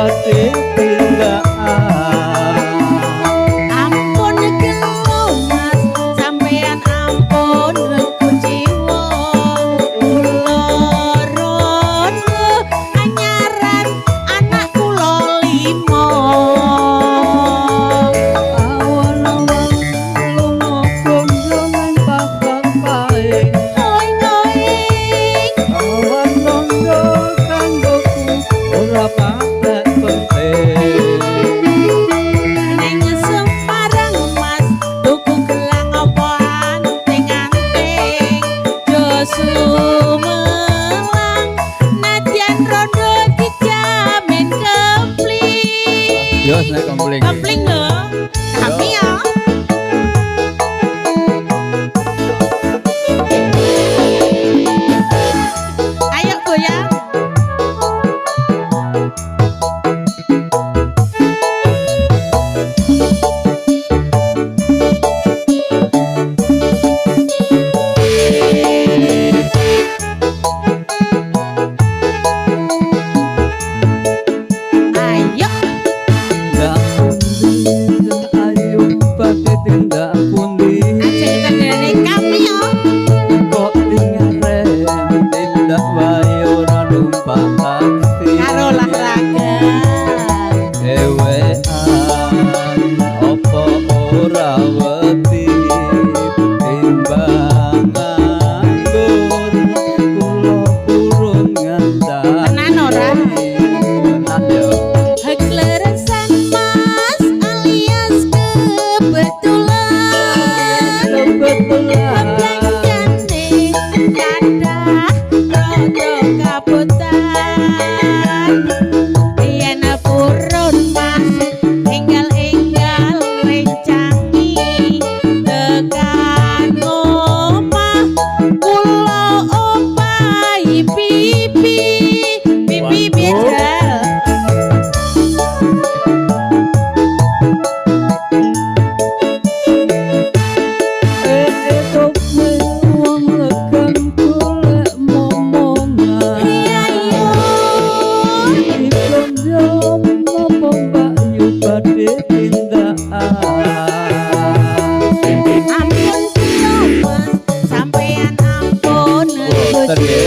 badhe tindakan. Ampun kelo Mas, sampeyan ampun regu jiwa. Kula rono anyaran anak kula 5. Awan-awan lunga gonjongan pasar paing. Ngoing-ngoing Awan londo kanggoku ora patek penting. ning Semarang Mas, tuku gelang apa anting-anting. Jo sumelang nadyan rondo dijamin kempling. Yo nek kompling. Kempling lho. Kami ya. Ayo goyang. Ayo. Ndak pundi ayo badhe tindak pundi. Ajeng kendene kami ya. Kok tingaren tindak wae ora numpak taksi. Karo olahraga. Dhewean opo ora wedi timbang nganggur kula purun ngandani. Tenan ora? Tenan yo. Hekleresan Mas alias kebetulan. Kebetulan Pemblanjane kathah rada kabutan. Yen purun Mas enggal-enggal rencangi tekan omah kula opahi pipi bejal. Esok wong lekan golek momongan. Iya iya. Ikon jom apa mbak yu badhe tindakan. Ampun kula Mas, sampeyan ampun Boten nggih.